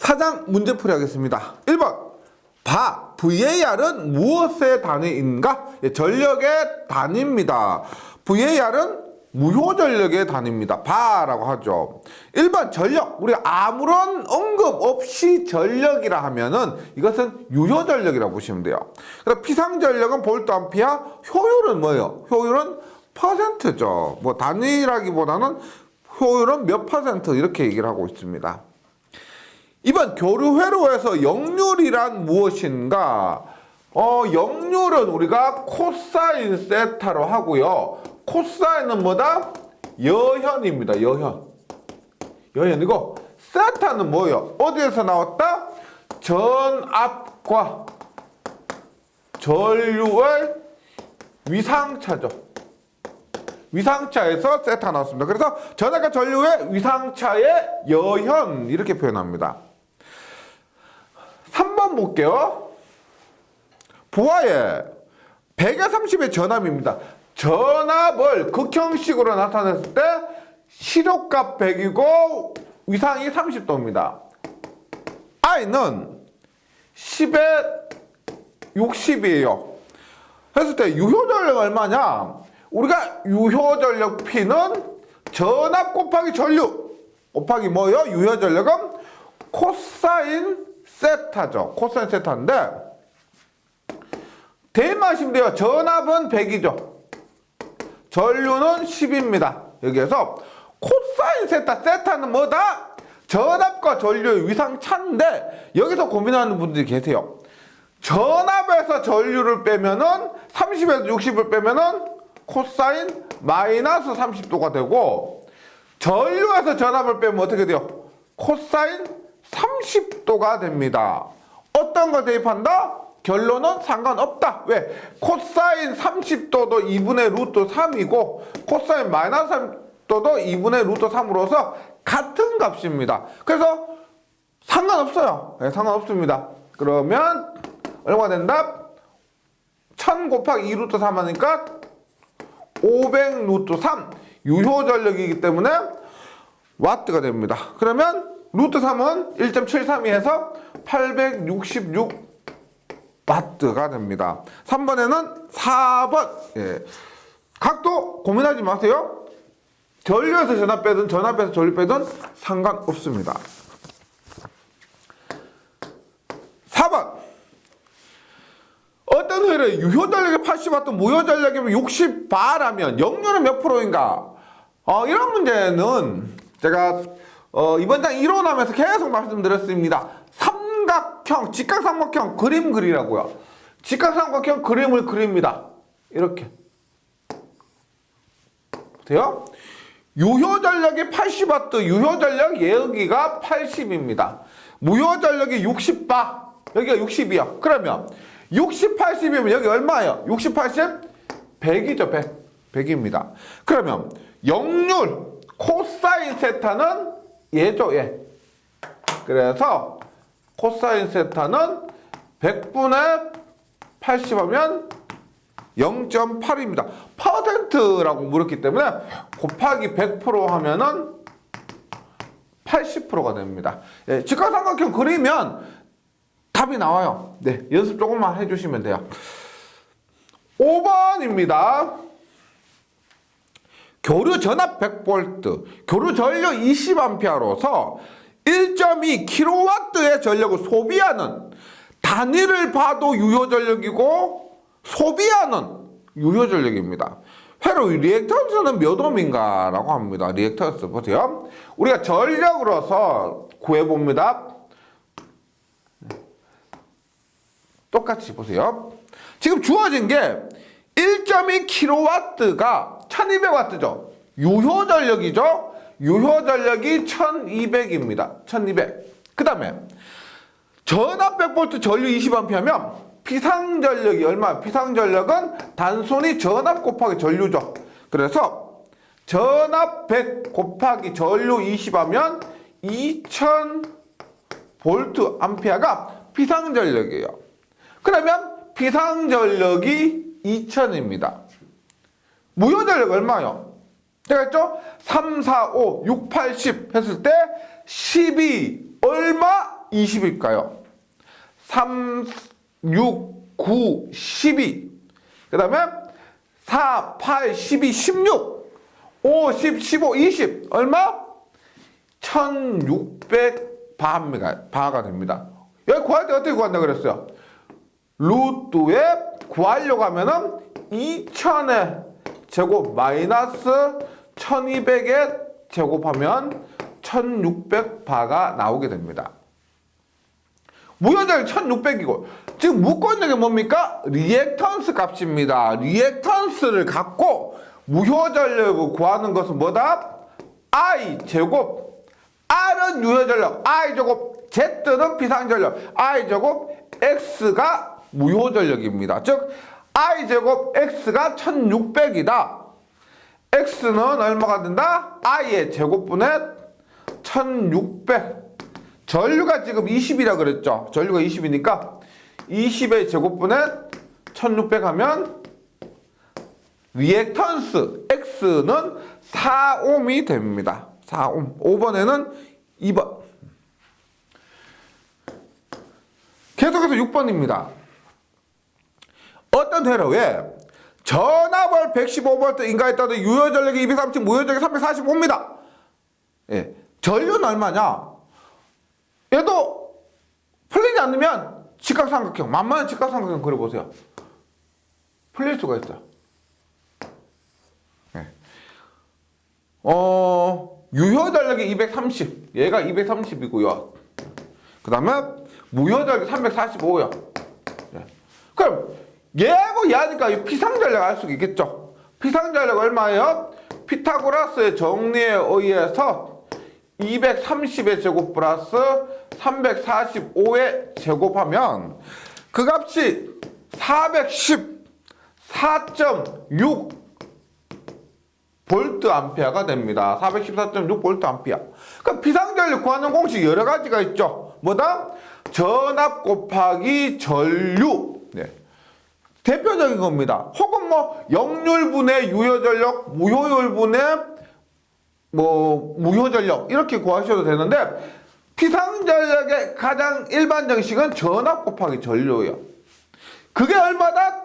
4장 문제풀이 하겠습니다. 1번 VAR은 무엇의 단위인가? 전력의 단위입니다. VAR은 무효전력의 단위입니다. 바라고 하죠. 1번 전력, 우리가 아무런 언급 없이 전력이라 하면은 이것은 유효전력이라고 보시면 돼요. 그럼 피상전력은 볼트 암페어, 효율은 뭐예요? 효율은 퍼센트죠. 뭐 단위라기보다는 효율은 몇 퍼센트 이렇게 얘기를 하고 있습니다. 2번 교류회로에서 역률이란 무엇인가? 역률은 우리가 코사인 세타로 하고요. 코사인은 뭐다? 여현입니다. 여현이고 세타는 뭐예요? 어디에서 나왔다? 전압과 전류의 위상차죠. 위상차에서 세타 나왔습니다. 그래서 전압과 전류의 위상차의 여현 이렇게 표현합니다. 3번 볼게요. 부하의 100에 30의 전압입니다. 전압을 극형식으로 나타냈을 때 시력값 100이고 위상이 30도입니다. I는 10에 60이에요. 했을 때 유효전력 얼마냐? 우리가 유효전력 P는 전압 곱하기 전류 곱하기 뭐예요? 유효전력은 코사인 세타죠. 코사인 세타인데 대입하시면 돼요. 전압은 100이죠. 전류는 10입니다. 여기에서 코사인 세타, 세타는 뭐다? 전압과 전류의 위상차인데 여기서 고민하는 분들이 계세요. 전압에서 전류를 빼면은 30에서 60을 빼면은 코사인 마이너스 30도가 되고 전류에서 전압을 빼면 어떻게 돼요? 코사인 30도가 됩니다. 어떤 걸 대입한다? 결론은 상관없다. 왜? 코사인 30도도 2분의 루트 3이고 코사인 마이너스 30도도 2분의 루트 3으로서 같은 값입니다. 그래서 상관없어요. 네, 상관없습니다. 그러면 얼마가 된다? 1000 곱하기 2 루트 3 하니까 500 루트 3 유효전력이기 때문에 와트가 됩니다. 그러면 루트 3은 1.732 해서 866 와트가 됩니다. 3번에는 4번. 예. 각도 고민하지 마세요. 전류에서 전압 빼든 전압에서 전류 빼든 상관없습니다. 4번. 어떤 회로에 유효전력이 80W, 무효전력이 60바라면 역률은 몇 프로인가? 이런 문제는 제가 이번 장 이론하면서 계속 말씀드렸습니다. 삼각형, 직각삼각형 그림 그리라고요. 직각삼각형 그림을 그립니다. 이렇게. 돼요? 유효전력이 80W, 유효전력 여기가 80입니다. 무효전력이 60바, 여기가 60이요. 그러면 60, 80이면 여기 얼마예요? 60, 80? 100이죠, 100. 100입니다. 그러면 역률, 코사인 세타는 얘죠, 얘. 그래서 코사인 세타는 100분의 80 하면 0.8입니다. 퍼센트라고 물었기 때문에 곱하기 100% 하면은 80%가 됩니다. 예, 직각삼각형 그리면 답이 나와요. 네, 연습 조금만 해주시면 돼요. 5번입니다. 교류 전압 100V, 교류 전력 20A로서 1.2kW의 전력을 소비하는 단위를 봐도 유효전력이고 소비하는 유효전력입니다. 회로 리액턴스는 몇 옴인가 라고 합니다. 리액턴스 보세요. 우리가 전력으로서 구해봅니다. 똑같이 보세요. 지금 주어진 게 1.2kW가 1200W죠. 유효전력이죠. 유효전력이 1200입니다. 1200. 그 다음에 전압 100V 전류 20A면 피상전력이 얼마? 피상전력은 단순히 전압 곱하기 전류죠. 그래서 전압 100 곱하기 전류 20 하면 2000V 암페어가 피상전력이에요. 그러면 피상전력이 2000입니다. 무효전력 얼마요? 제가 했죠? 3, 4, 5, 6, 8, 10 했을 때 10이 얼마? 20일까요? 3, 6, 9, 12. 그 다음에 4, 8, 12, 16. 5, 10, 15, 20. 얼마? 1600바가 됩니다. 여기 구할 때 어떻게 구한다 그랬어요? 루트에 구하려고 하면은 2000의 제곱 마이너스 1200의 제곱하면 1600바가 나오게 됩니다. 무효전력 1600이고 지금 묻고 있는 게 뭡니까? 리액턴스 값입니다. 리액턴스를 갖고 무효전력을 구하는 것은 뭐다? I 제곱 R은 유효전력 I 제곱 Z는 비상전력 I 제곱 X가 무효전력입니다. 즉 I 제곱 X가 1600이다. X는 얼마가 된다? I의 제곱분의 1600. 전류가 지금 20이라 그랬죠. 전류가 20이니까 20의 제곱분의 1600 하면 리액턴스 X는 4옴이 됩니다. 4옴. 5번에는 2번. 계속해서 6번입니다. 어떤 회로에 전압을 115V 인가했다도 유효전력이 230, 무효전력이 345입니다. 예. 전류는 얼마냐? 얘도 풀리지 않으면 직각삼각형, 만만한 직각삼각형 그려보세요. 풀릴 수가 있어요. 예. 유효전력이 230, 얘가 230이고요. 그 다음에 무효전력이 345요. 예. 그럼 얘하고 얘하니까 피상전력 알 수 있겠죠. 피상전력 얼마예요? 피타고라스의 정리에 의해서 230의 제곱 플러스 345의 제곱하면 그 값이 414.6 볼트 암페어가 됩니다. 414.6 볼트 암페어. 그러니까 비상전력 구하는 공식 여러 가지가 있죠. 뭐다? 전압 곱하기 전류. 네. 대표적인 겁니다. 혹은 뭐 역률분의 유효전력, 무효율분의 무효전력 이렇게 구하셔도 되는데 피상전력의 가장 일반 정식은 전압 곱하기 전류예요. 그게 얼마다?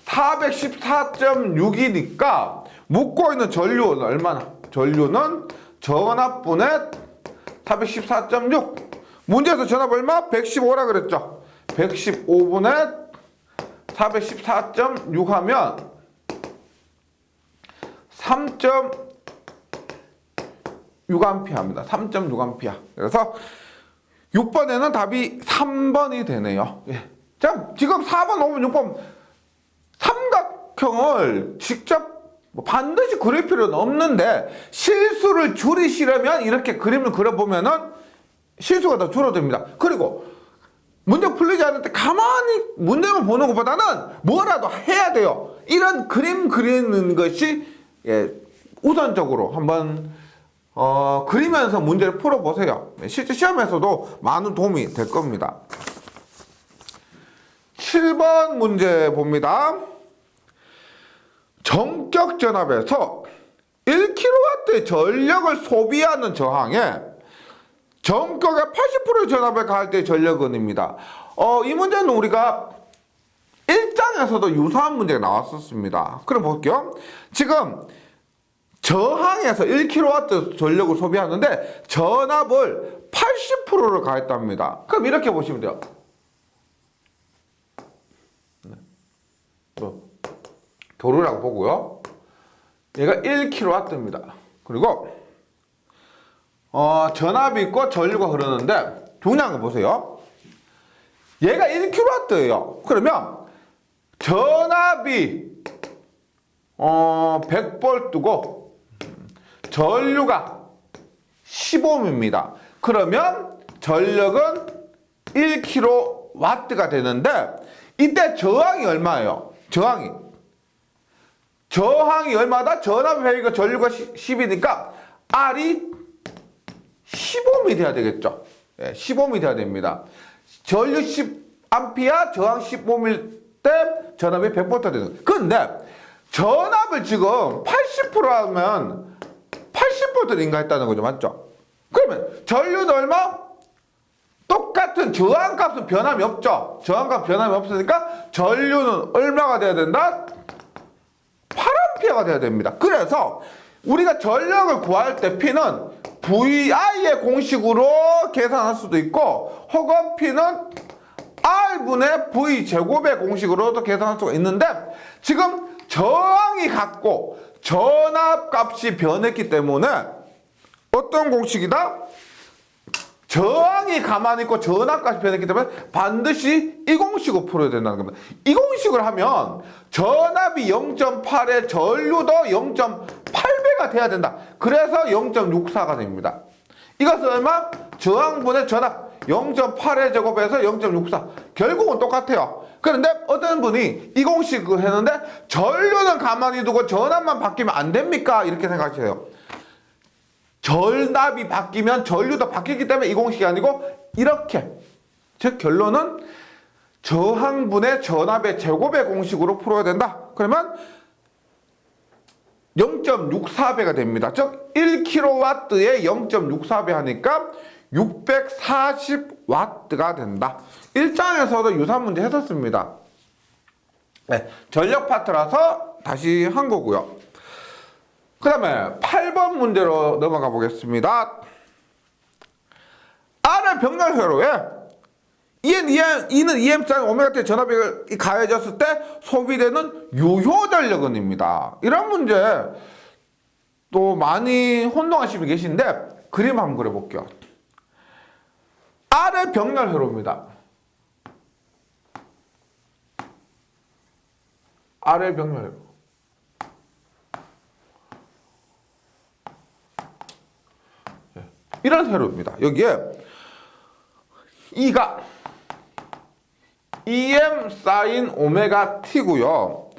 414.6이니까 묻고 있는 전류는 얼마나? 전류는 전압분의 414.6. 문제에서 전압 얼마? 115라 그랬죠. 115분의 414.6 하면 3.6A입니다. 3.6A. 그래서 6번에는 답이 3번이 되네요. 예. 자, 지금 4번, 5번, 6번 삼각형을 직접 반드시 그릴 필요는 없는데 실수를 줄이시려면 이렇게 그림을 그려보면은 실수가 더 줄어듭니다. 그리고 문제 풀리지 않을 때 가만히 문제만 보는 것보다는 뭐라도 해야 돼요. 이런 그림 그리는 것이 우선적으로 한번 그리면서 문제를 풀어보세요. 실제 시험에서도 많은 도움이 될 겁니다. 7번 문제 봅니다. 정격 전압에서 1kW의 전력을 소비하는 저항에 전격의 80%의 전압에 가할 때의 전력은입니다. 이 문제는 우리가 1장에서도 유사한 문제가 나왔었습니다. 그럼 볼게요. 지금 저항에서 1kW 전력을 소비하는데 전압을 80%를 가했답니다. 그럼 이렇게 보시면 돼요. 교류라고 보고요. 얘가 1kW입니다. 그리고 전압이 있고 전류가 흐르는데 중요한 거 보세요. 얘가 1kW예요. 그러면 전압이 100V고 전류가 10Ohm입니다. 그러면 전력은 1kW가 되는데 이때 저항이 얼마예요? 저항이 얼마다? 전압이 100이고 전류가 10이니까 R이 15ohm이 돼야 되겠죠. 15ohm이 돼야 됩니다. 전류 10A, 저항 15ohm일 때 전압이 100V 되는 거예요. 근데 전압을 지금 80% 하면 80V를 인가했다는 거죠. 맞죠? 그러면 전류는 얼마? 똑같은 저항값은 변함이 없죠. 저항값 변함이 없으니까 전류는 얼마가 돼야 된다? 8A가 돼야 됩니다. 그래서 우리가 전력을 구할 때 P는 VI의 공식으로 계산할 수도 있고 혹은 P는 R분의 V제곱의 공식으로도 계산할 수가 있는데 지금 저항이 같고 전압값이 변했기 때문에 어떤 공식이다? 저항이 가만히 있고 전압값이 변했기 때문에 반드시 이 공식으로 풀어야 된다는 겁니다. 이 공식을 하면 전압이 0.8에 전류도 0.8배가 돼야 된다. 그래서 0.64가 됩니다. 이것은 얼마? 저항분의 전압 0.8의 제곱에서 0.64. 결국은 똑같아요. 그런데 어떤 분이 이 공식을 했는데 전류는 가만히 두고 전압만 바뀌면 안 됩니까? 이렇게 생각하세요. 전압이 바뀌면 전류도 바뀌기 때문에 이 공식이 아니고 이렇게. 즉 결론은 저항분의 전압의 제곱의 공식으로 풀어야 된다. 그러면 0.64배가 됩니다. 즉 1kW에 0.64배 하니까 640W가 된다. 1장에서도 유사한 문제 했었습니다. 네, 전력 파트라서 다시 한 거고요. 그 다음에 8번 문제로 넘어가 보겠습니다. R의 병렬 회로에 E는 EM sin 오메가 T 전압이 가해졌을 때 소비되는 유효 전력은입니다. 이런 문제 또 많이 혼동하시는 분 계신데 그림 한번 그려볼게요. R의 병렬 회로입니다. R의 병렬 회로. 이런 회로입니다. 여기에 E가 EM sin 오메가 T고요.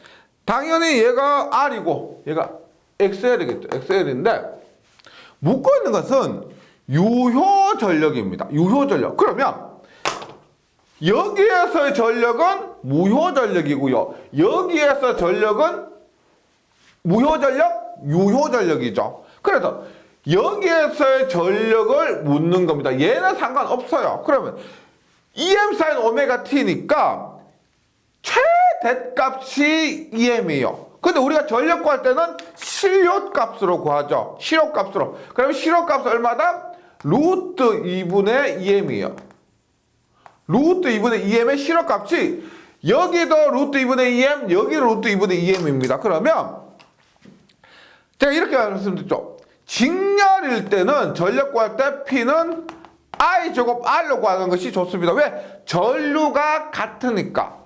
당연히 얘가 R이고 얘가 XL이겠죠. XL인데 묶어 있는 것은 유효 전력입니다. 유효 전력. 그러면 여기에서의 전력은 무효 전력이고요. 여기에서 전력은 무효 전력, 유효 전력이죠. 그래서 여기에서의 전력을 묻는 겁니다. 얘는 상관없어요. 그러면 EM sin 오메가 T니까 최대값이 EM이에요. 근데 우리가 전력 구할 때는 실효값으로 구하죠. 실효값으로. 그러면 실효값은 얼마다? 루트 2분의 EM이에요. 루트 2분의 EM의 실효값이 여기도 루트 2분의 EM, 여기도 루트 2분의 EM입니다. 그러면 제가 이렇게 말씀드렸죠. 직렬일 때는 전력 구할 때 P는 I제곱 R로 구하는 것이 좋습니다. 왜? 전류가 같으니까.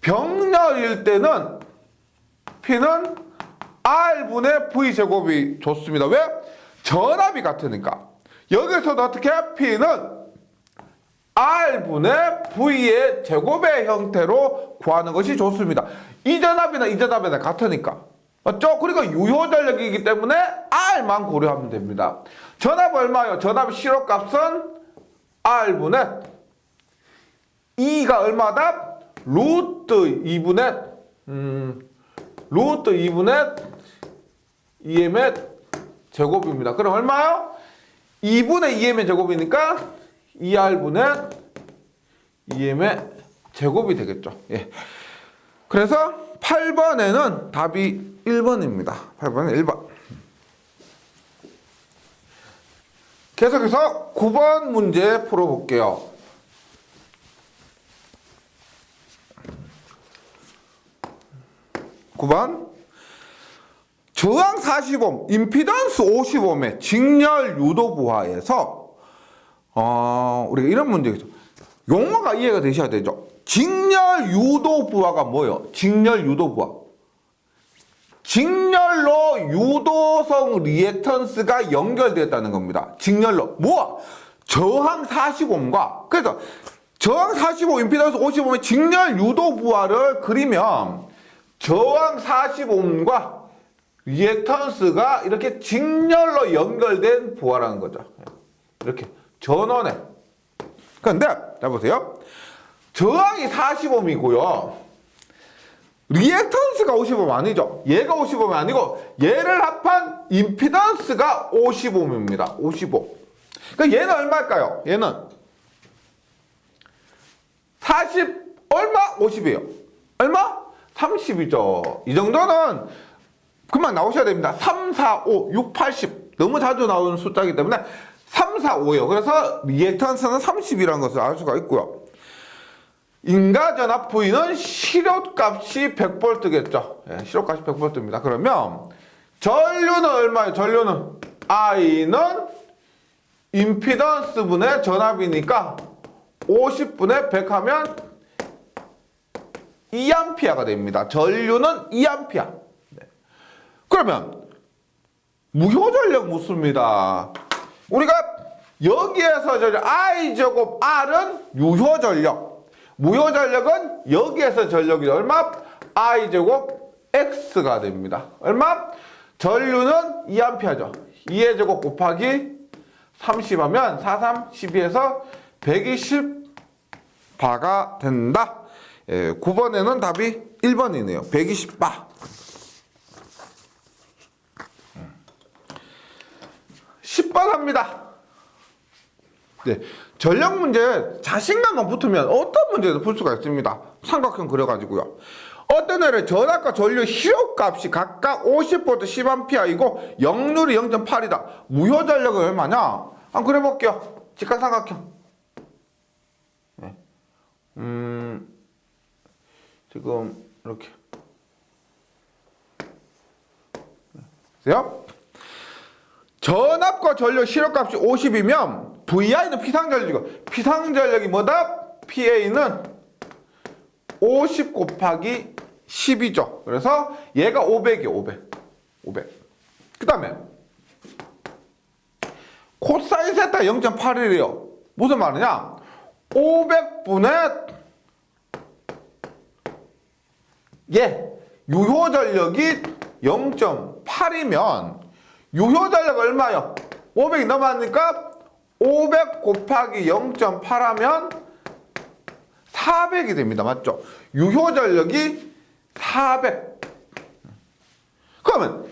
병렬일 때는 P는 R분의 V제곱이 좋습니다. 왜? 전압이 같으니까. 여기서도 어떻게 해? P는 R분의 V의 제곱의 형태로 구하는 것이 좋습니다. 이 전압이나 같으니까. 맞죠? 그리고 유효 전력이기 때문에 R만 고려하면 됩니다. 전압 얼마예요? 전압 실효값은 R분의 E가 얼마다? 루트 2분의 EM의 제곱입니다. 그럼 얼마요? 2분의 EM의 제곱이니까 2R분의 EM의 제곱이 되겠죠. 예. 그래서 8번에는 답이 1번입니다. 8번은 1번. 계속해서 9번 문제 풀어볼게요. 저항 40옴, 임피던스 50옴의 직렬 유도 부하에서 우리가 이런 문제겠죠. 용어가 이해가 되셔야 되죠. 직렬 유도 부하가 뭐예요? 직렬 유도 부하. 직렬로 유도성 리액턴스가 연결되었다는 겁니다. 직렬로. 뭐야? 저항 40옴과 그래서 저항 45, 임피던스 50옴의 직렬 유도 부하를 그리면 저항 40옴과 리액턴스가 이렇게 직렬로 연결된 부하라는 거죠. 이렇게 전원에. 그런데 자 보세요. 저항이 40옴이고요. 리액턴스가 50옴 아니죠. 얘가 50옴이 아니고 얘를 합한 임피던스가 50옴입니다. 50옴. 그러니까 얘는 얼마일까요? 얘는 40 얼마? 50이에요. 얼마? 30이죠. 이 정도는 그만 나오셔야 됩니다. 3, 4, 5, 6, 80. 너무 자주 나오는 숫자이기 때문에 3, 4, 5예요. 그래서 리액턴스는 30이라는 것을 알 수가 있고요. 인가전압 V는 실효값이 100V겠죠. 예, 실효값이 100V입니다. 그러면 전류는 얼마예요? 전류는 I는 임피던스 분의 전압이니까 50분의 100 하면 2A가 됩니다. 전류는 2A. 네. 그러면 무효전력 묻습니다. 우리가 여기에서 전력 I제곱 R은 유효전력, 무효전력은 여기에서 전력이 얼마? I제곱 X가 됩니다. 얼마? 전류는 2A죠. 2의 제곱 곱하기 30 하면 4, 3, 12에서 120바가 된다. 예, 9번에는 답이 1번이네요. 120바. 10번 합니다. 네, 전력 문제 자신감만 붙으면 어떤 문제도 풀 수가 있습니다. 삼각형 그려가지고요. 어떤 애를 전압과 전류 실효값이 각각 50V 10A이고 역률이 0.8이다. 무효 전력은 얼마냐? 한번 그려볼게요. 직각삼각형. 네. 지금 이렇게. 보세요. 전압과 전력 실효값이 50이면 VI는 피상전력이고 피상전력이 뭐다? PA는 50 곱하기 10이죠. 그래서 얘가 500이요. 500. 그 다음에 코사인 세타 0.81이에요. 무슨 말이냐? 500분의 유효전력이 0.8이면 유효전력 얼마요? 500이 넘어가니까 500 곱하기 0.8 하면 400이 됩니다. 맞죠? 유효전력이 400. 그러면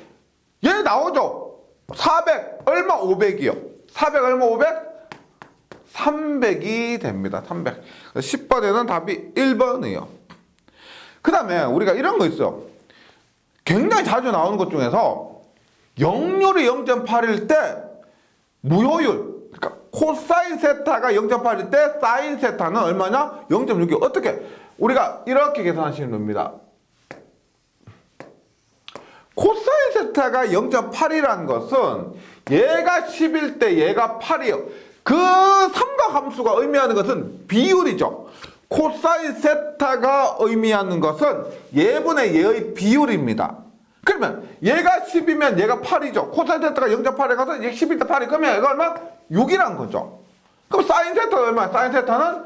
얘 나오죠? 400 얼마? 500이요. 400 얼마? 500? 300이 됩니다. 300. 10번에는 답이 1번이에요. 그 다음에 우리가 이런 거 있어요. 굉장히 자주 나오는 것 중에서 역률이 0.8일 때 무효율, 그러니까 코사인 세타가 0.8일 때 사인 세타는 얼마냐? 0.6이. 어떻게? 우리가 이렇게 계산하시면 됩니다. 코사인 세타가 0.8이라는 것은 얘가 10일 때 얘가 8이에요. 그 삼각함수가 의미하는 것은 비율이죠. 코사인 세타가 의미하는 것은 얘분의 얘의 비율입니다. 그러면 얘가 10이면 얘가 8이죠. 코사인 세타가 0.8에 가서 얘 10일 때 8이 그러면 얘가 얼마? 6이란 거죠. 그럼 사인 세타는 얼마야? 사인 세타는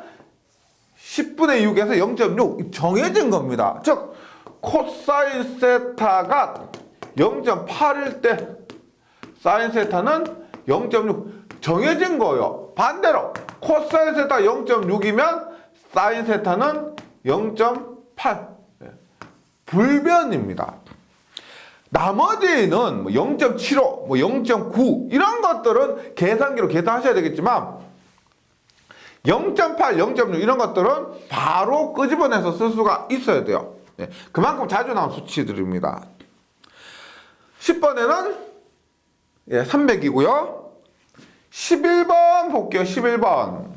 10분의 6에서 0.6 정해진 겁니다. 즉 코사인 세타가 0.8일 때 사인 세타는 0.6 정해진 거예요. 반대로 코사인 세타 0.6이면 사인 세타는 0.8 불변입니다. 나머지는 0.75, 0.9 이런 것들은 계산기로 계산하셔야 되겠지만 0.8, 0.6 이런 것들은 바로 끄집어내서 쓸 수가 있어야 돼요. 그만큼 자주 나온 수치들입니다. 10번에는 300이고요. 11번 볼게요. 11번.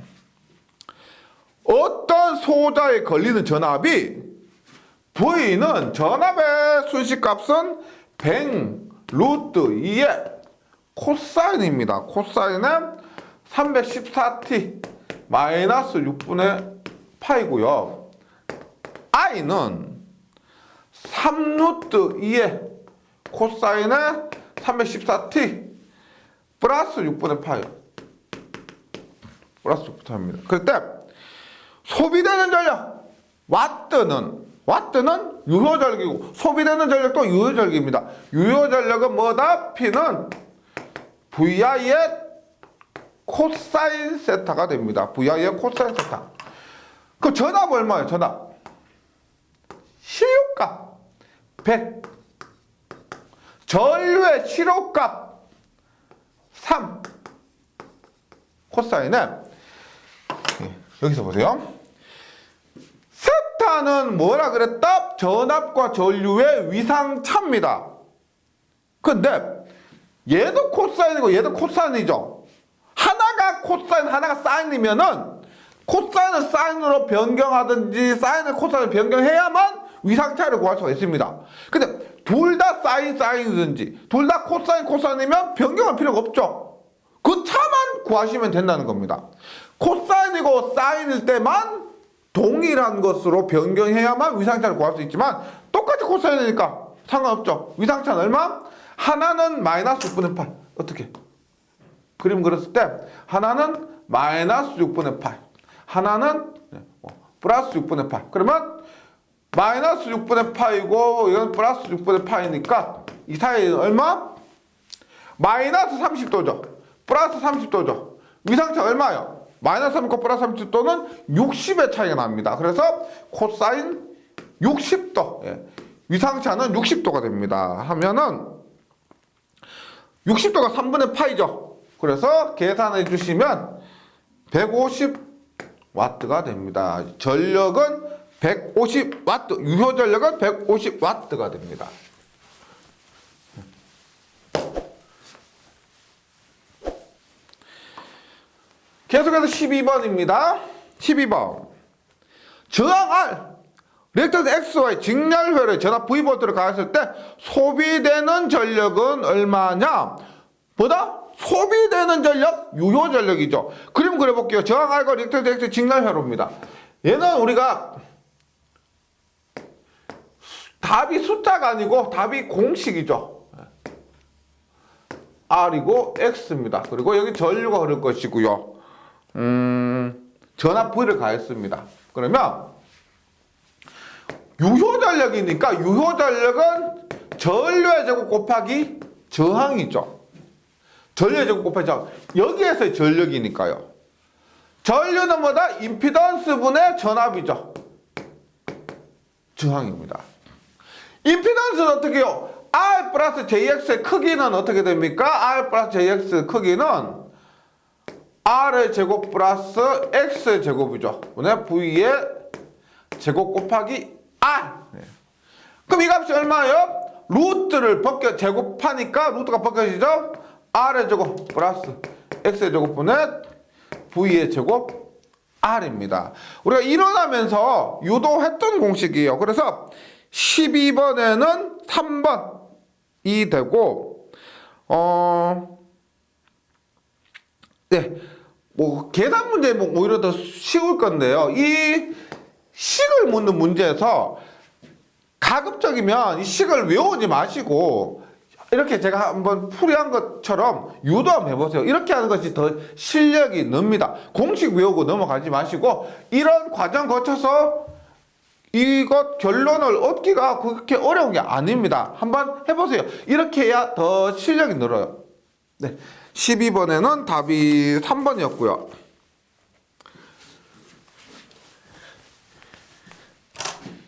어떤 소자에 걸리는 전압이 V는 전압의 순식값은 100 루트 2의 코사인입니다. 코사인은 314t 마이너스 6분의 파이고요. I는 3 루트 2의 코사인은 314t 플러스 6분의 파이. 플러스 6분의 파이입니다. 그때 소비되는 전력 와트는 유효전력이고 소비되는 전력도 유효전력입니다. 유효전력은 뭐다? P는 VI의 코사인 세타가 됩니다. VI의 코사인 세타. 그 전압 얼마예요? 전압. 실효값 100. 전류의 실효값 3. 코사인은 여기서 보세요. 델타는 뭐라 그랬다? 전압과 전류의 위상차입니다. 근데 얘도 코사인이고 얘도 코사인이죠. 하나가 코사인, 하나가 사인이면은 코사인을 사인으로 변경하든지 사인을 코사인으로 변경해야만 위상차를 구할 수가 있습니다. 근데 둘 다 사인이든지 둘 다 코사인이면 변경할 필요가 없죠. 그 차만 구하시면 된다는 겁니다. 코사인이고 사인일 때만 동일한 것으로 변경해야만 위상차를 구할 수 있지만 똑같이 코사인이니까 상관없죠. 위상차는 얼마? 하나는 마이너스 6분의 8. 어떻게? 그림 그렸을 때 하나는 마이너스 6분의 8, 하나는 플러스 6분의 8. 그러면 마이너스 6분의 8이고 이건 플러스 6분의 8이니까 이 사이는 얼마? 마이너스 30도죠. 플러스 30도죠. 위상차 얼마요? 마이너스 30과 플러스 30도는 60의 차이가 납니다. 그래서 코사인 60도. 예. 위상차는 60도가 됩니다. 하면은 60도가 3분의 파이죠. 그래서 계산해 주시면 150W가 됩니다. 전력은 150W, 유효 전력은 150W가 됩니다. 계속해서 12번입니다. 12번. 저항 R, 리액턴스 X와의 직렬회로에 전압 V볼트를 가했을 때 소비되는 전력은 얼마냐? 보다 소비되는 전력, 유효 전력이죠. 그림 그려볼게요. 저항 R과 리액턴스 X 직렬회로입니다. 얘는 우리가 답이 숫자가 아니고 답이 공식이죠. R이고 X입니다. 그리고 여기 전류가 흐를 것이고요. 전압 V를 가했습니다. 그러면 유효 전력이니까 유효 전력은 전류의 제곱 곱하기 저항이죠. 전류의 제곱 곱하기 저항. 여기에서의 전력이니까요. 전류는 뭐다? 임피던스분의 전압이죠. 저항입니다. 임피던스는 어떻게 해요? R 플러스 JX의 크기는 어떻게 됩니까? R 플러스 JX 크기는 R의 제곱 플러스 X의 제곱이죠. V의 제곱 곱하기 R. 네. 그럼 이 값이 얼마예요? 루트를 제곱하니까 루트가 벗겨지죠? R의 제곱 플러스 X의 제곱분의 V의 제곱 R입니다. 우리가 일어나면서 유도했던 공식이에요. 그래서 12번에는 3번이 되고, 네. 뭐, 계산 문제 뭐 오히려 더 쉬울 건데요. 이 식을 묻는 문제에서 가급적이면 이 식을 외우지 마시고, 이렇게 제가 한번 풀이한 것처럼 유도 한번 해보세요. 이렇게 하는 것이 더 실력이 늡니다. 공식 외우고 넘어가지 마시고, 이런 과정 거쳐서 이것 결론을 얻기가 그렇게 어려운 게 아닙니다. 한번 해보세요. 이렇게 해야 더 실력이 늘어요. 네. 12번에는 답이 3번이었고요.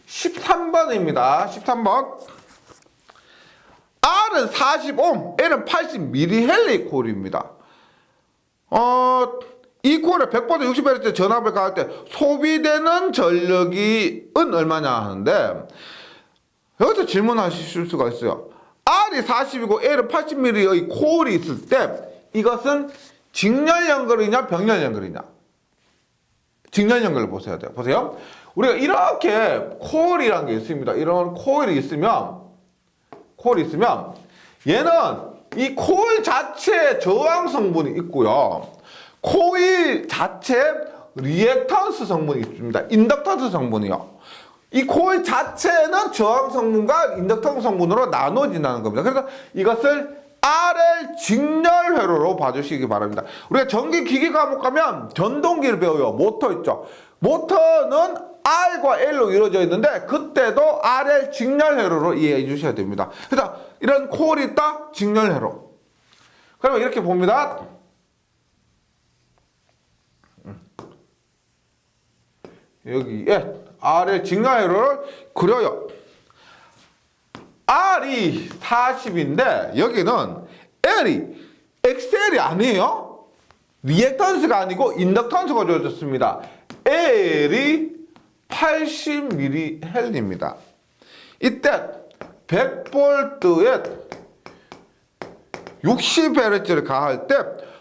13번입니다. 13번. R은 40옴, L은 80mH 콜입니다. 이 콜을 100보다 60Hz 전압을 가할 때 소비되는 전력이 얼마냐 하는데, 여기서 질문하실 수가 있어요. R이 40이고 L은 80mH의 콜이 있을 때 이것은 직렬 연결이냐 병렬 연결이냐? 직렬 연결을 보셔야 돼요. 보세요. 우리가 이렇게 콜이라는 게 있습니다. 이런 콜이 있으면 얘는 이 코일 자체에 저항 성분이 있고요. 코일 자체에 리액턴스 성분이 있습니다. 인덕턴스 성분이요. 이 코일 자체는 저항 성분과 인덕턴스 성분으로 나눠진다는 겁니다. 그래서 이것을 RL 직렬 회로로 봐주시기 바랍니다. 우리가 전기 기기 과목 가면 전동기를 배워요. 모터 있죠. 모터는 R과 L로 이루어져 있는데 그때도 RL 직렬 회로로 이해해 주셔야 됩니다. 그래서 이런 콜이 있다, 직렬 회로. 그러면 이렇게 봅니다. 여기에 R의 직렬 회로를 그려요. R이 40인데 여기는 L이 XL이 아니에요. 리액턴스가 아니고 인덕턴스가 주어졌습니다. L이 80mHz입니다. 이때 100V에 60Hz를 가할 때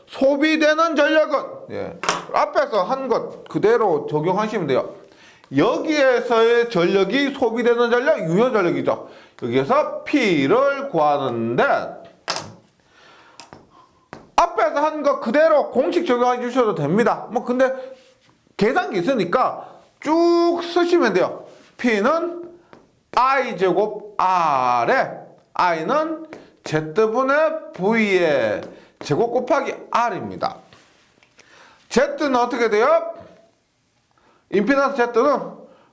소비되는 전력은, 예, 앞에서 한 것 그대로 적용하시면 돼요. 여기에서의 전력이 소비되는 전력, 유효 전력이죠. 여기에서 P를 구하는데, 앞에서 한 거 그대로 공식 적용해 주셔도 됩니다. 뭐 근데 계산기 있으니까 쭉 쓰시면 돼요. P는 I제곱 R에 I는 Z분의 V의 제곱 곱하기 R입니다. Z는 어떻게 돼요? 임피던스 Z는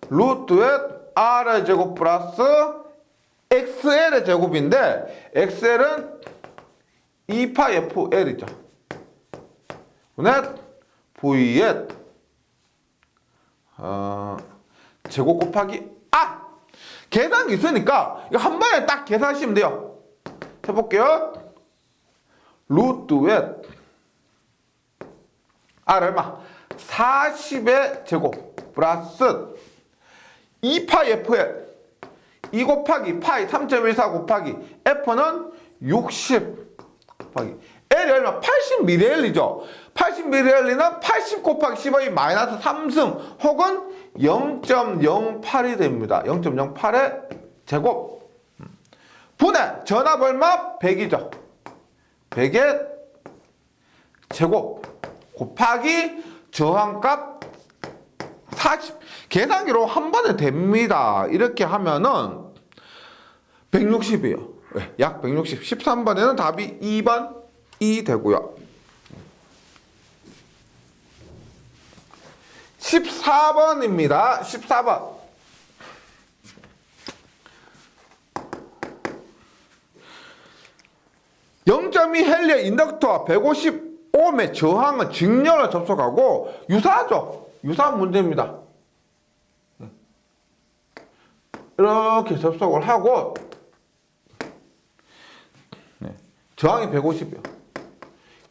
루트의 R의 제곱 플러스 XL의 제곱인데 XL은 2파 FL이죠. 분의 V의 제곱 곱하기 R. 계산기 있으니까 이거 한 번에 딱 계산하시면 돼요. 해볼게요. 루트의 R 얼마? 40의 제곱 플러스 2파이 FL 2 곱하기 파이 3.14 곱하기 F는 60 곱하기 L이 얼마? 80mL이죠. 80mL는 80 곱하기 10의 마이너스 3승 혹은 0.08이 됩니다. 0.08의 제곱 분의 전압 얼마? 100이죠. 100의 제곱 곱하기 저항값 40. 계산기로 한 번에 됩니다. 이렇게 하면은 160이에요. 약 160. 13번에는 답이 2번이 되고요. 14번입니다. 14번. (0.2헬리의) 인덕터와 150ohm의 저항은 직렬을 접속하고 유사하죠. 유사한 문제입니다. 이렇게 접속을 하고 저항이 150이요.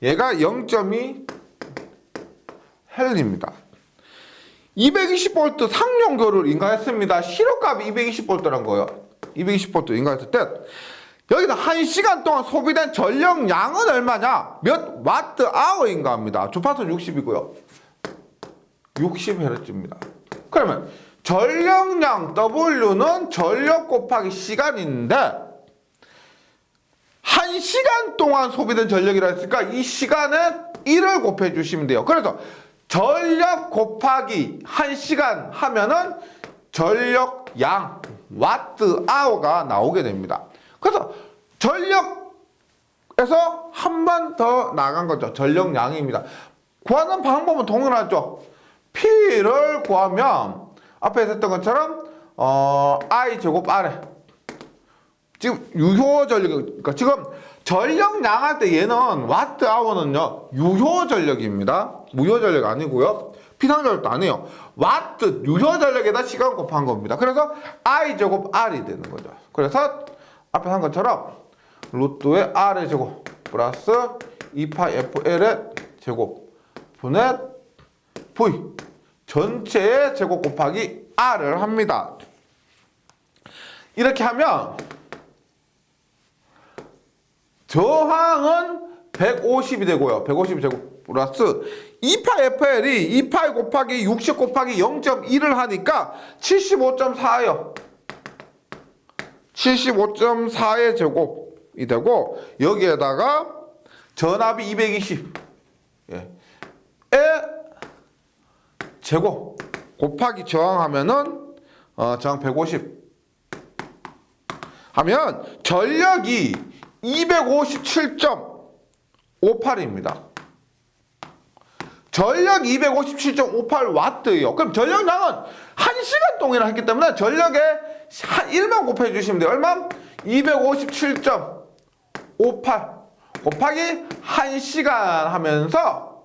얘가 0.2헬리입니다. 220V 상용교를 인가했습니다. 실효값이 220V란 거예요. 220V 인가했을 때 여기서 1시간 동안 소비된 전력량은 얼마냐? 몇 와트 아워인가 합니다. 주파수 60이고요. 60Hz입니다. 그러면 전력량 W는 전력 곱하기 시간인데 1시간 동안 소비된 전력이라 했으니까 이 시간에 1을 곱해 주시면 돼요. 그래서 전력 곱하기 1시간 하면은 전력량 와트 아워가 나오게 됩니다. 그래서 전력에서 한 번 더 나간 거죠. 전력량입니다. 구하는 방법은 동일하죠. P를 구하면 앞에 했던 것처럼 I 제곱 R에 지금 유효 전력, 그러니까 지금 전력량 할 때 얘는 와트 아워는요 유효 전력입니다. 무효 전력 아니고요. 피상 전력도 아니에요. 와트 유효 전력에다 시간 곱한 겁니다. 그래서 I 제곱 R이 되는 거죠. 그래서 앞에 한 것처럼 루트의 R의 제곱 플러스 2파 FL의 제곱 분의 V 전체의 제곱 곱하기 R을 합니다. 이렇게 하면 저항은 150이 되고요. 150 제곱 플러스 2파 FL이 2파 곱하기 60 곱하기 0.1을 하니까 75.4예요. 75.4의 제곱이 되고 여기에다가 전압이 220 의 제곱 곱하기 저항하면은 저항 150 하면 전력이 257.58입니다. 전력 257.58W예요. 그럼 전력량은 1시간 동안이나 했기 때문에 전력에 1만 곱해 주시면 돼요. 얼마? 257.58 곱하기 1시간 하면서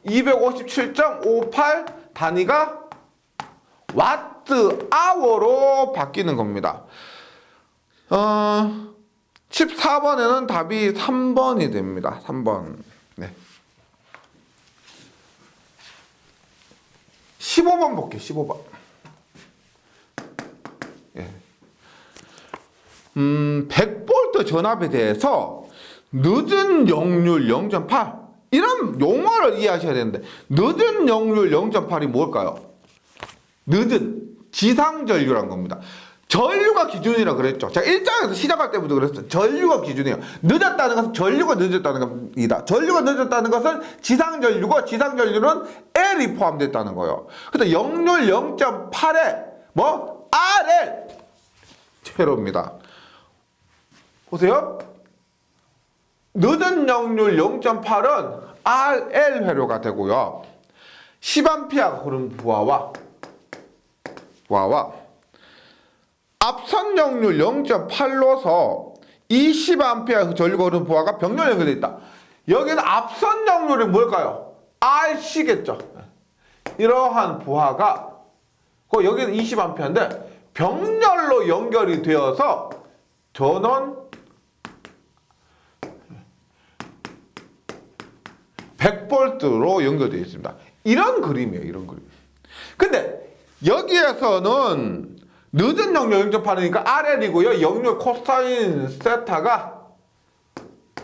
257.58 단위가 와트 아워로 바뀌는 겁니다. 14번에는 답이 3번이 됩니다. 3번. 네. 15번 볼게요. 15번. 100V 전압에 대해서 늦은 역률 0.8 이런 용어를 이해하셔야 되는데 늦은 역률 0.8이 뭘까요? 늦은 지상전류란 겁니다. 전류가 기준이라 그랬죠. 제가 1장에서 시작할 때부터 그랬어요. 전류가 기준이에요. 늦었다는 것은 전류가 늦었다는 겁니다. 전류가 늦었다는 것은 지상전류고 지상전류는 L이 포함됐다는 거예요. 그래서 역률 0.8에 뭐? RL 회로입니다. 보세요. 늦은 역률 0.8은 RL 회로가 되고요. 10A 흐름 부하와 앞선 역률 0.8로서 20A 전류가 흐르는 부하가 병렬 연결되어 있다. 여기는 앞선 역률이 뭘까요? RC겠죠. 이러한 부하가 여기는 20A인데 병렬로 연결이 되어서 전원 100V로 연결되어 있습니다. 이런 그림이에요. 이런 그림. 근데 여기에서는 늦은 역률 0.8이니까 RL이고요. 역률 코사인 세타가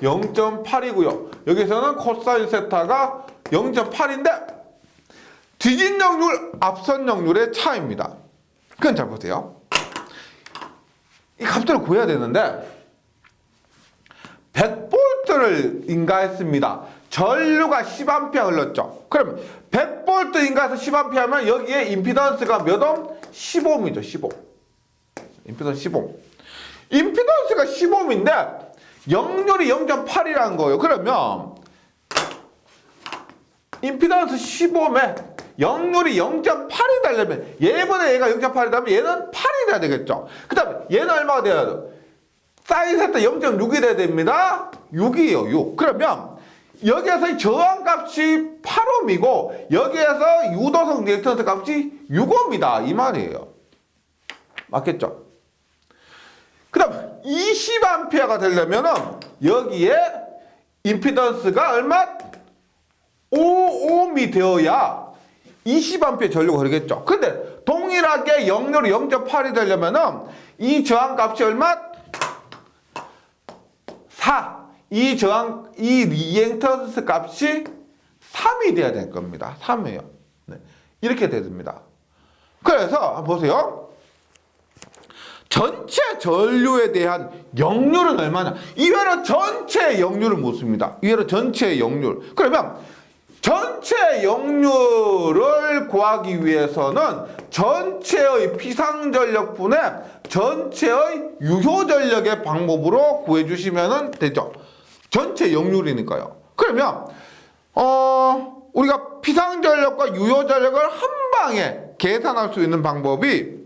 0.8이고요. 여기서는 코사인 세타가 0.8인데 뒤진 역률, 앞선 역률의 차이입니다. 그건 잘 보세요. 이 값들을 구해야 되는데 100V를 인가했습니다. 전류가 10A 흘렀죠. 그럼 100V 인가해서 10A면 여기에 임피던스가 몇 옴? 10옴이죠. 10옴. 임피던스 10옴. 임피던스가 10옴인데 역률이 0.8이라는 거예요. 그러면 임피던스 10옴에 역률이 0.8이 되려면 얘보다 얘가 0.8이라면 얘는 8이 돼야 되겠죠. 그 다음에 얘는 얼마가 돼야 돼요? 사인 세타 0.6이 돼야 됩니다. 6이에요. 6. 그러면 여기에서 저항값이 8옴이고 여기에서 유도성 리액턴스 값이 6옴이다. 이 말이에요. 맞겠죠? 그 다음 20A가 되려면은 여기에 임피던스가 얼마? 5옴이 되어야 20A 전류가 흐르겠죠. 근데 동일하게 역률이 0.8이 되려면은 이 저항값이 얼마? 4. 이 리액턴스 값이 3이 돼야 될 겁니다. 3이에요. 네. 이렇게 됩니다. 그래서 한번 보세요. 전체 전류에 대한 역률은 얼마냐? 이외로 전체 역률을 묻습니다. 이외로 전체 역률. 그러면 전체 역률을 구하기 위해서는 전체의 피상전력분의 전체의 유효전력의 방법으로 구해주시면 되죠. 전체 역률이니까요. 그러면 우리가 피상전력과 유효전력을 한 방에 계산할 수 있는 방법이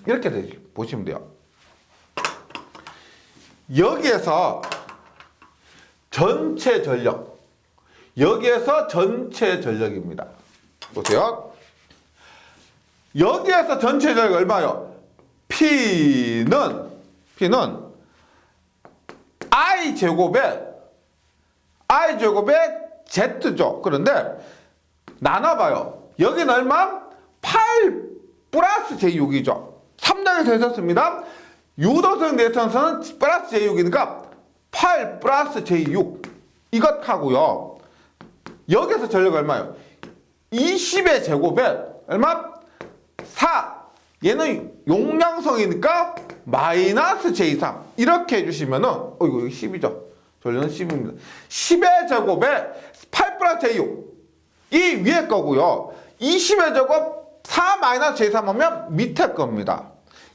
이렇게 보시면 돼요. 여기에서 전체 전력, 여기에서 전체 전력입니다. 보세요. 여기에서 전체 전력이 얼마요? P는 I제곱에 Z죠. 그런데 나눠봐요. 여기는 얼마? 8 플러스 J6이죠. 3장에서 했었습니다. 유도성 리액턴스는 플러스 J6이니까 8 플러스 J6 이것 하고요. 여기서 전력 얼마요? 20의 제곱에 얼마? 4. 얘는 용량성이니까 마이너스 J3 이렇게 해주시면은 이거 10이죠. 전력은 10입니다. 10의 제곱에 8 플러스 J6 이 위에 거고요. 20의 제곱 4 마이너스 J3 하면 밑에 겁니다.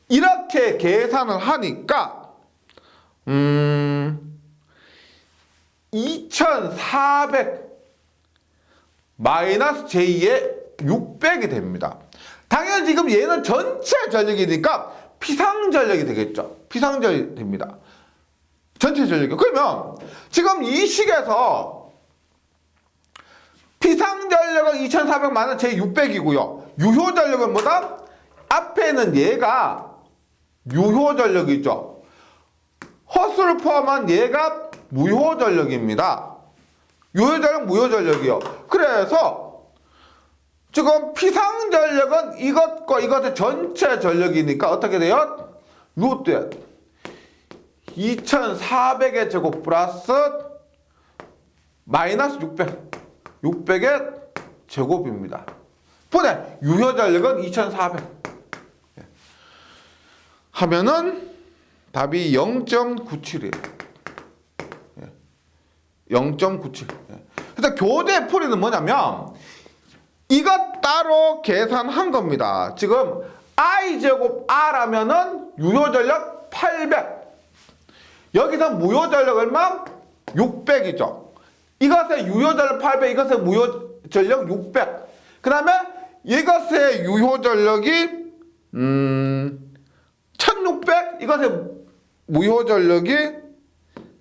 이렇게 계산을 하니까 2400 마이너스 J의 600이 됩니다. 당연히 지금 얘는 전체 전력이니까 피상전력이 되겠죠. 피상전력이 됩니다. 전체 전력이. 그러면 지금 이 식에서 피상전력은 2400 마이너스 J600이고요. 유효전력은 뭐다? 앞에는 얘가 유효전력이죠. 허수를 포함한 얘가 무효전력입니다. 유효전력, 무효전력이요. 그래서 지금 피상전력은 이것과 이것의 전체 전력이니까 어떻게 돼요? 루트 2400의 제곱 플러스 마이너스 600의 제곱입니다. 분의 유효 전력은 2400 하면은 답이 0.97이에요. 0.97. 그래서 교재 풀이는 뭐냐면 이것 따로 계산한 겁니다. 지금 i제곱 r 하면은 유효 전력 800. 여기서 무효 전력 얼마? 600이죠. 이것의 유효 전력 800, 이것의 무효 전력 600. 그 다음에 이것의 유효 전력이 1600, 이것의 무효 전력이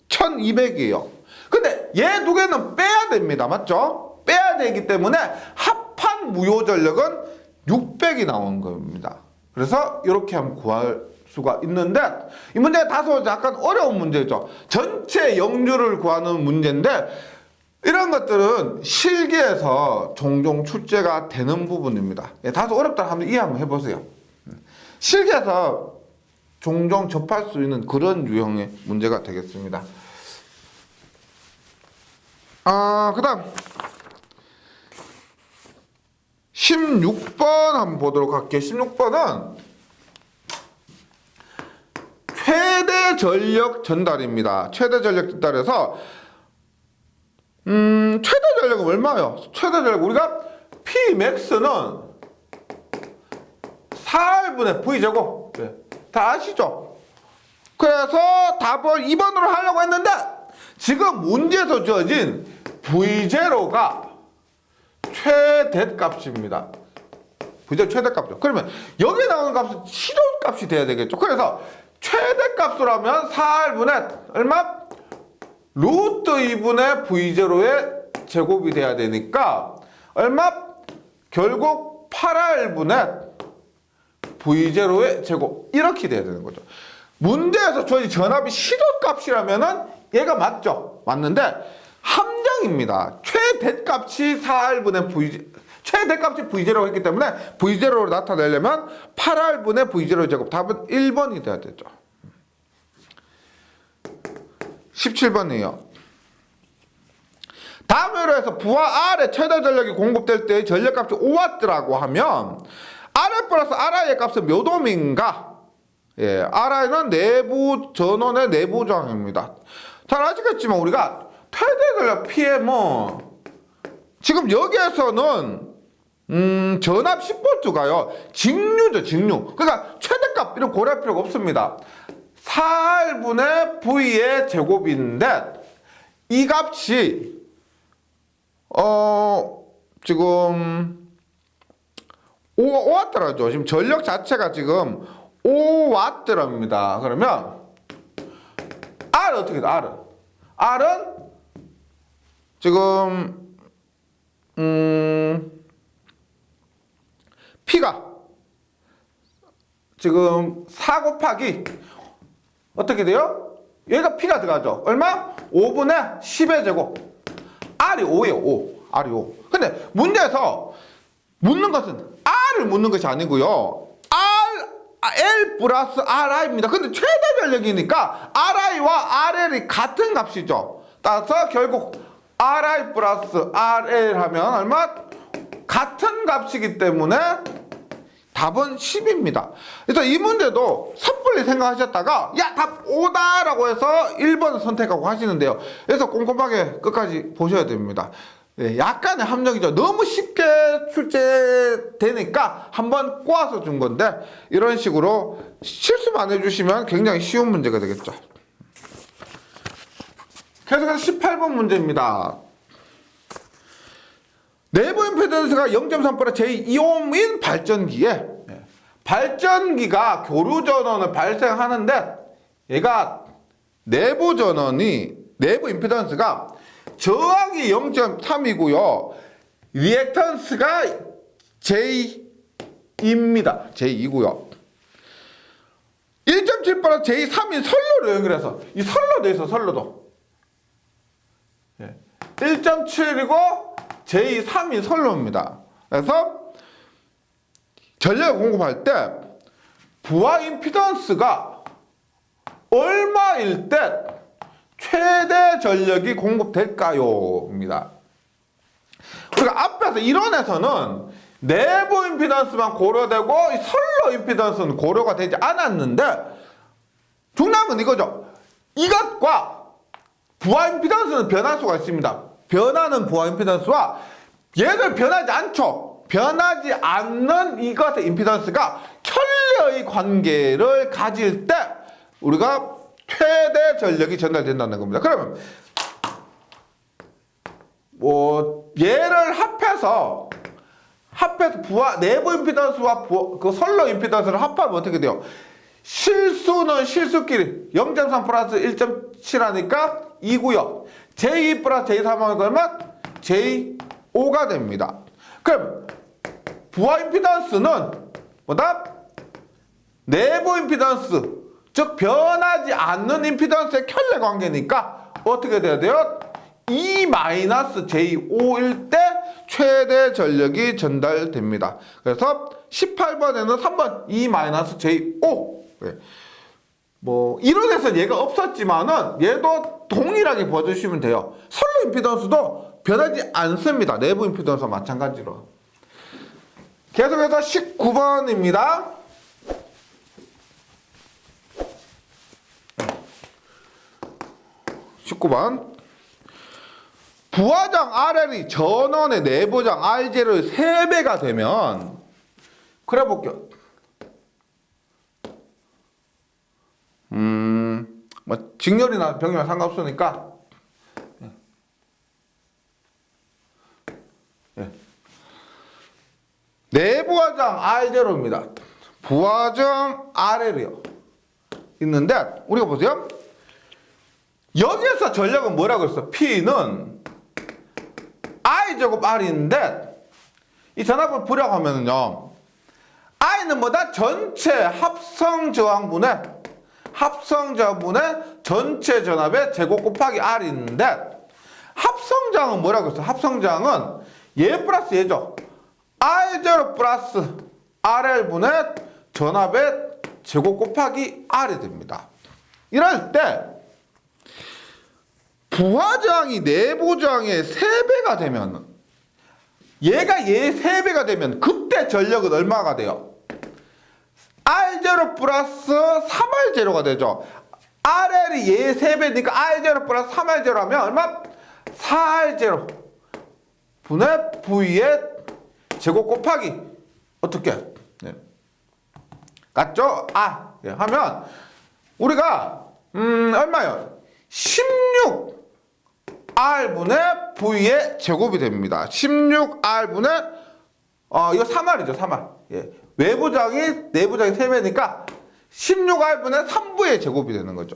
1200이에요. 근데 얘 두 개는 빼야 됩니다. 맞죠? 빼야 되기 때문에 합한 무효 전력은 600이 나온 겁니다. 그래서 이렇게 하면 구할 수가 있는데 이 문제가 다소 약간 어려운 문제죠. 전체 역류를 구하는 문제인데 이런 것들은 실기에서 종종 출제가 되는 부분입니다. 다소 어렵다 하면 이해 한번 해보세요. 실기에서 종종 접할 수 있는 그런 유형의 문제가 되겠습니다. 그 다음 16번 한번 보도록 할게요. 16번은 최대 전력 전달입니다. 최대 전력 전달에서 최대 전력은 얼마예요? 최대 전력 우리가 Pmax는 4R분의 V제곱 다 아시죠? 그래서 답을 2번으로 하려고 했는데 지금 문제에서 주어진 V0가 최대값입니다. V0 최대값이죠. 그러면 여기에 나오는 값은 실효값이 돼야 되겠죠. 그래서 최대값으로 하면 4R분의 얼마? 루트 2분의 V0의 제곱이 돼야 되니까 얼마? 결국 8R분의 V0의 제곱 이렇게 돼야 되는 거죠. 문제에서 주어진 전압이 실효값이라면은 얘가 맞죠? 맞는데 함량입니다. 최대값이 4R분의 V0 최대값이 V0라고 했기 때문에 V0로 나타내려면 8R분의 V0 제곱 답은 1번이 돼야 되죠. 17번이에요. 다음 예로에서 부하 R의 최대 전력이 공급될 때의 전력값이 5W라고 하면 RL 플러스 RI의 값은 몇 옴인가? RI는 내부 전원의 내부 저항입니다. 잘 아시겠지만 우리가 최대 전력 PM은 지금 여기에서는 전압 10V가요. 직류죠, 직류. 그러니까 최대값 이런 고려할 필요가 없습니다. 4R분의 V의 제곱인데 이 값이 지금 5W라죠. 지금 전력 자체가 지금 5W랍니다. 그러면 R은 어떻게 돼? R은 지금 P가 지금 4 곱하기 어떻게 돼요? 얘가 P가 들어가죠. 얼마? 5분의 10의 제곱. R이 5예요. 5. R이 5. 근데 문제에서 묻는 것은 R을 묻는 것이 아니고요. L 플러스 RI입니다. 근데 최대 전력이니까 RI와 RL이 같은 값이죠. 따라서 결국 RI 플러스 RL 하면 얼마? 같은 값이기 때문에 답은 10입니다. 그래서 이 문제도 섣불리 생각하셨다가 야, 답 5다라고 해서 1번을 선택하고 하시는데요. 그래서 꼼꼼하게 끝까지 보셔야 됩니다. 약간의 함정이죠. 너무 쉽게 출제되니까 한번 꼬아서 준 건데 이런 식으로 실수만 해주시면 굉장히 쉬운 문제가 되겠죠. 계속해서 18번 문제입니다. 내부 임피던스가 0.3% 제2옴인 발전기에 발전기가 교류 전원을 발생하는데 얘가 내부 전원이 내부 임피던스가 저항이 0.3이고요. 리액턴스가 J2입니다. J2고요. 1.7% J3인 선로로 연결해서 이 선로도 있어, 선로도. 1.7이고 J3인 선로입니다. 그래서 전력을 공급할 때 부하 임피던스가 얼마일 때 최대 전력이 공급될까요? 입니다. 우리가 앞에서 이론에서는 내부 임피던스만 고려되고 선로 임피던스는 고려가 되지 않았는데 중요한 건 이거죠. 이것과 부하 임피던스는 변할 수가 있습니다. 변하는 부하 임피던스와 얘들 변하지 않죠. 변하지 않는 이것의 임피던스가 켤레의 관계를 가질 때 우리가 최대 전력이 전달된다는 겁니다. 그러면 얘를 합해서 부하 내부 임피던스와 그 선로 임피던스를 합하면 어떻게 돼요? 실수는 실수끼리 0.3 플러스 1.7 하니까 2고요. J2 플러스 J3 하면 얼마? J5가 됩니다. 그럼 부하 임피던스는 뭐다? 내부 임피던스, 즉 변하지 않는 임피던스의 켤레 관계니까 어떻게 돼야 돼요? E-J5일 때 최대 전력이 전달됩니다. 그래서 18번에는 3번 E-J5. 네. 이론에서 얘가 없었지만은 얘도 동일하게 봐주시면 돼요. 선로 임피던스도 변하지 않습니다. 내부 임피던스와 마찬가지로. 계속해서 19번입니다. 19번. 부하장 RL이 전원의 내부장 RJ의 3배가 되면, 그래 볼게요. 직렬이나 병렬 상관없으니까. 예. 내부하장 R0입니다. 부하장 RL이요. 있는데, 우리가 보세요. 여기에서 전력은 뭐라고 했어? P는 I제곱 R인데, 이 전압을 보려고 하면은요, I는 뭐다? 전체 합성저항분의 전체 전압의 제곱 곱하기 R이 있는데, 합성장은 뭐라고 했어? 합성장은 얘 플러스 얘죠. I0 플러스 RL분의 전압의 제곱 곱하기 R이 됩니다. 이럴 때 부하저항이 내부저항의 3배가 되면, 얘가 얘의 3배가 되면 그때 전력은 얼마가 돼요? R0 플러스 3R0가 되죠. RL이 얘의 3배니까 R0 플러스 3R0 하면 얼마? 4R0 분의 V의 제곱 곱하기 어떻게? 네. 같죠? 예. 하면 우리가 얼마요? 16R분의 V의 제곱이 됩니다. 16R분의 이거 3R이죠. 3R. 예. 내부장이 3배니까 16R분의 3V의 제곱이 되는 거죠.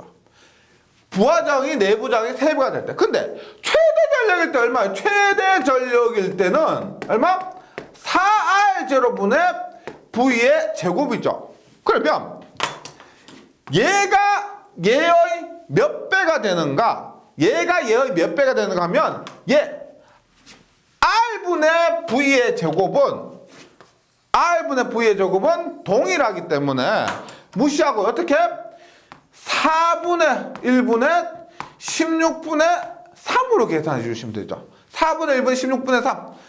부하장이 내부장이 3배가 될 때. 근데 최대 전력일 때 얼마예요? 최대 전력일 때는 얼마? 4R0분의 V의 제곱이죠. 그러면 얘가 얘의 몇 배가 되는가? 얘가 얘의 몇 배가 되는가 하면 얘 R분의 V의 제곱은 동일하기 때문에 무시하고 어떻게? 4분의 1분의 16분의 3으로 계산해 주시면 되죠. 4분의 1분의 16분의 3.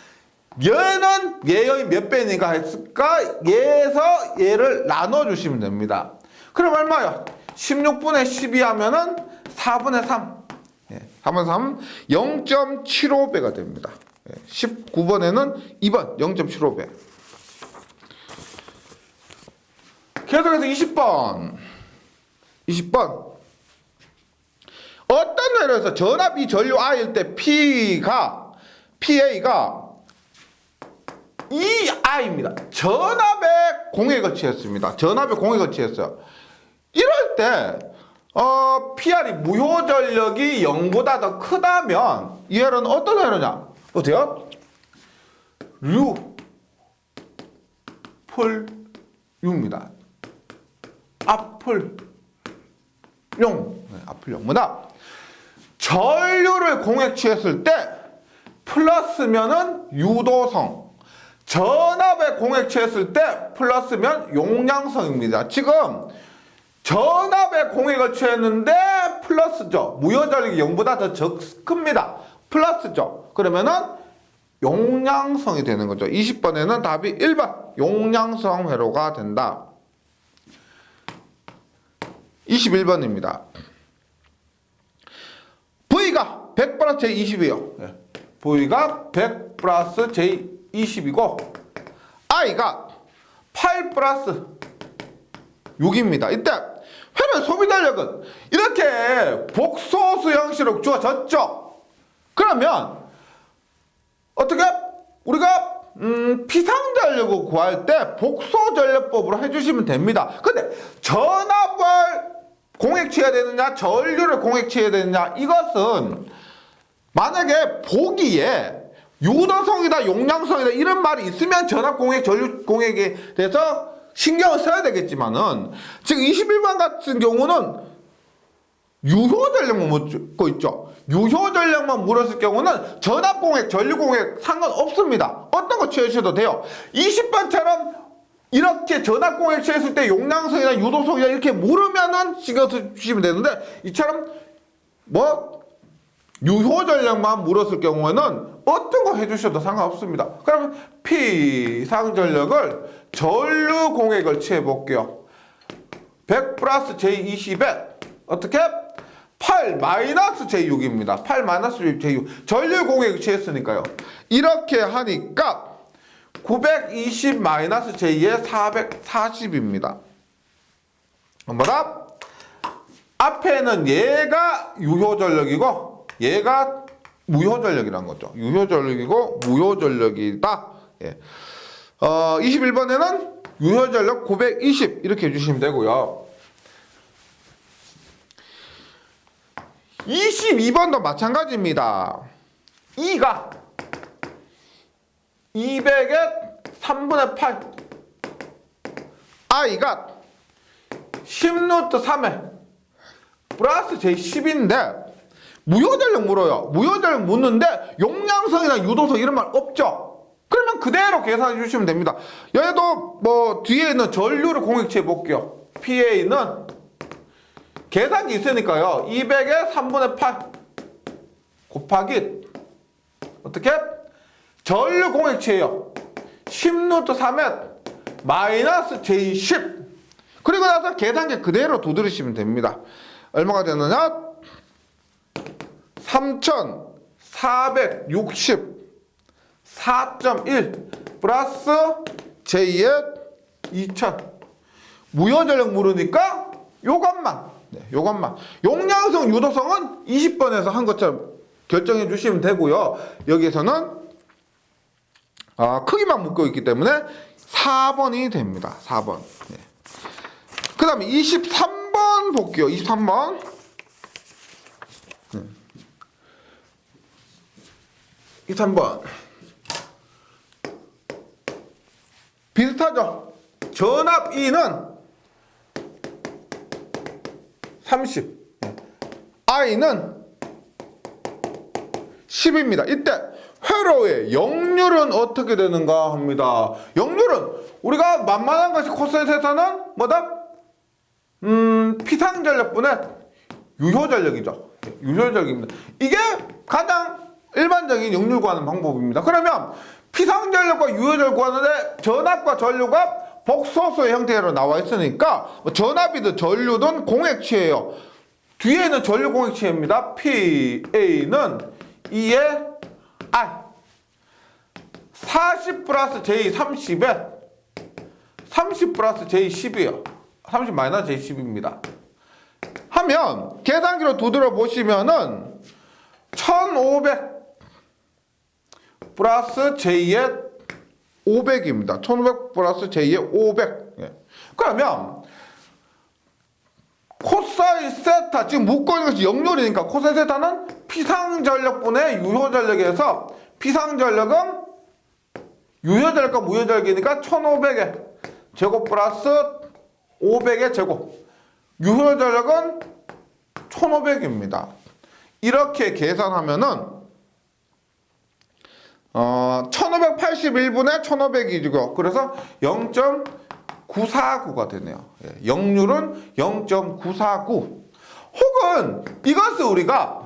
얘는 얘의 몇 배니까 했을까? 얘에서 얘를 나눠주시면 됩니다. 그럼 얼마요? 16분의 12 하면은 4분의 3. 4분의 3, 0.75배가 됩니다. 19번에는 2번 0.75배. 계속해서 20번. 어떤 예로에서 전압이 전류 I일 때 PA가 이 I입니다. 전압의 공에 거치했습니다. 이럴 때 PR이 무효 전력이 0보다 더 크다면 이 회로는 어떤 회로냐? 보세요. 풀유입니다. 앞풀용. 뭐다? 전류를 공에 취했을 때 플러스면은 유도성, 전압에 공에 취했을 때 플러스면 용량성입니다. 지금 전압의 공액을 취했는데 플러스죠. 무효전력이 0보다 더 큽니다. 플러스죠. 그러면은 용량성이 되는 거죠. 20번에는 답이 1번 용량성 회로가 된다. 21번입니다. V가 100 플러스 j20이에요. V가 100 플러스 j20이고 I가 8 플러스 6입니다. 이때 회로의 소비전력은 이렇게 복소수 형식으로 주어졌죠. 그러면 어떻게 우리가 피상전력을 구할 때 복소전력법으로 해주시면 됩니다. 근데 전압을 공액취해야 되느냐 전류를 공액취해야 되느냐 이것은 만약에 보기에 유도성이다 용량성이다 이런 말이 있으면 전압 공액 전류 공액에 대해서 신경을 써야 되겠지만은 지금 21번 같은 경우는 유효전력만 묻고 있죠. 유효전력만 물었을 경우는 전압공액, 전류공액 상관없습니다. 어떤 거 취하셔도 돼요. 20번처럼 이렇게 전압공액 취했을 때 용량성이나 유도성이나 이렇게 물으면은 신경 쓰시면 되는데 이처럼 뭐 유효전력만 물었을 경우에는 어떤 거 해주셔도 상관없습니다. 그러면 피상전력을 전류공액을 취해볼게요. 100 플러스 j20에 어떻게? 8 마이너스 j6입니다. 8 마이너스 j6. 전류 공액 취했으니까요. 이렇게 하니까 920 마이너스 j에 440입니다. 뭐다? 앞에는 얘가 유효전력이고 얘가 무효전력이라는 거죠. 유효전력이고 무효전력이다. 예. 21번에는 유효전력 920 이렇게 해주시면 되고요. 22번도 마찬가지입니다. E가 200에 3분의 8 I가 10루트 3에 플러스 j10인데 무효전력 물어요. 무효전력 묻는데 용량성이나 유도성 이런 말 없죠. 그러면 그대로 계산해 주시면 됩니다. 얘도 뭐 뒤에 있는 전류를 공액취해 볼게요. PA는 계산기 있으니까요. 200에 3분의 8 곱하기 어떻게? 전류 공액취해요. 10루트 3에 마이너스 j10 그리고 나서 계산기 그대로 두드리시면 됩니다. 얼마가 되느냐? 3460 4.1 플러스 j의 2000 무효전력 물으니까 요것만 요것만 용량성 유도성은 20번에서 한 것처럼 결정해 주시면 되고요. 여기에서는 크기만 묶여 있기 때문에 4번이 됩니다. 4번. 네. 그 다음에 23번 볼게요. 23번. 23번. 비슷하죠? 전압 E는 30. I는 10입니다. 이때 회로의 역률은 어떻게 되는가 합니다. 역률은 우리가 만만한 것이 코사인 세타는 뭐다? 피상전력분의 유효전력이죠. 유효전력입니다. 이게 가장 일반적인 역률 구하는 방법입니다. 그러면 피상전력과 유효전력 구하는데 전압과 전류가 복소수의 형태로 나와 있으니까 전압이든 전류든 공액취예요. 뒤에는 전류 공액취입니다. PA는 2의 R 40 플러스 J 30에 30 플러스 J 10이에요. 30 마이너스 J 10입니다. 하면 계산기로 두드려 보시면은 1500 플러스 J의 500입니다. 1500 플러스 J의 500. 예. 그러면 코사인 세타 지금 묶고 있는 것이 역률이니까 코사인 세타는 피상전력분의 유효전력에서 피상전력은 유효전력과 무효전력이니까 1500의 제곱 플러스 500의 제곱 유효전력은 1500입니다. 이렇게 계산하면은 1581분의 1500이죠. 그래서 0.9 0.949가 되네요. 예, 역률은 0.949. 혹은 이것을 우리가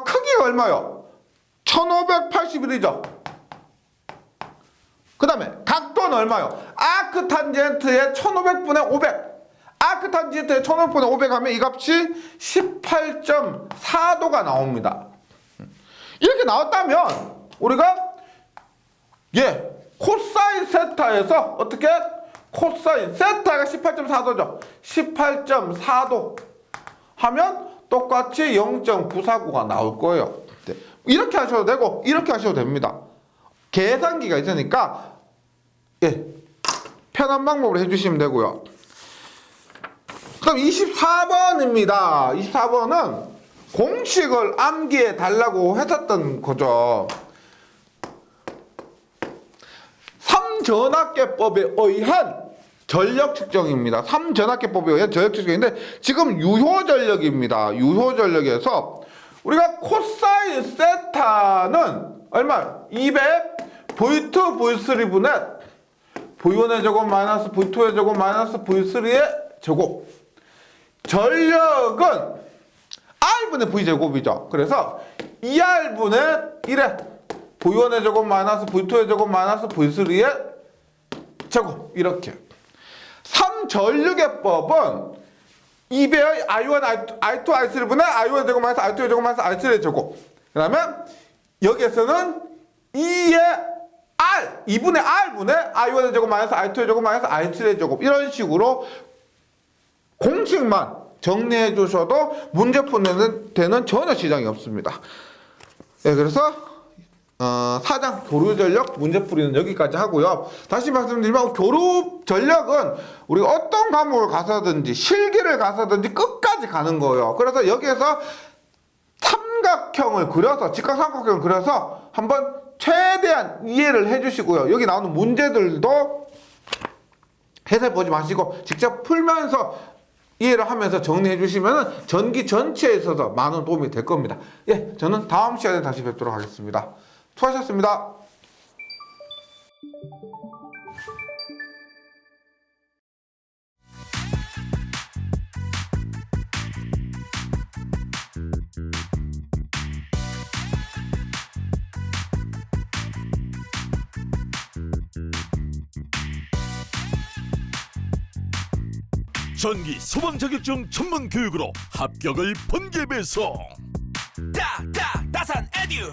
크기가 얼마요? 1581이죠. 그 다음에 각도는 얼마요? 아크 탄젠트의 1500분의 500. 아크 탄젠트의 1500분의 500 하면 이 값이 18.4도가 나옵니다. 이렇게 나왔다면 우리가 코사인 세타에서 어떻게? 코사인 세타가 18.4도죠. 18.4도 하면 똑같이 0.949가 나올 거예요. 네. 이렇게 하셔도 되고 이렇게 하셔도 됩니다. 계산기가 있으니까 편한 방법으로 해주시면 되고요. 그럼 24번입니다. 24번은 공식을 암기해 달라고 했었던 거죠. 3전압계법에 의한 전력 측정입니다. 3전압계법에 의한 전력 측정인데 지금 유효전력입니다. 유효전력에서 우리가 코사인 세타는 얼마? 200 V2 V3분의 V1의 제곱 마이너스 V2의 제곱 마이너스 V3의 제곱. 전력은 R분의 V제곱이죠. 그래서 2R분의 1의 V1의 제곱 마이너스 V2의 제곱 마이너스 V3의 제곱. 이렇게. 3전류계법은 2배의 I1, I2, I3분의 I1의 제곱 마이너스 I2의 제곱 마이너스 I3의 제곱. 그 다음에 여기에서는 2의 R, 2분의 R분의 I1의 제곱 마이너스 I2의 제곱 마이너스 I3의 제곱. 이런 식으로 공식만 정리해 주셔도 문제 푸는 데는 전혀 지장이 없습니다. 네, 그래서 4장 교류전력 문제풀이는 여기까지 하고요. 다시 말씀드리면 교류전력은 우리가 어떤 과목을 가서든지 실기를 가서든지 끝까지 가는 거예요. 그래서 여기에서 삼각형을 그려서 직각삼각형을 그려서 한번 최대한 이해를 해주시고요. 여기 나오는 문제들도 해설 보지 마시고 직접 풀면서 이해를 하면서 정리해 주시면 전기 전체에 있어서 많은 도움이 될 겁니다. 예, 저는 다음 시간에 다시 뵙도록 하겠습니다. 수고하셨습니다. 전기 소방 자격증 전문 교육으로 합격을 번개 배송. 다산 에듀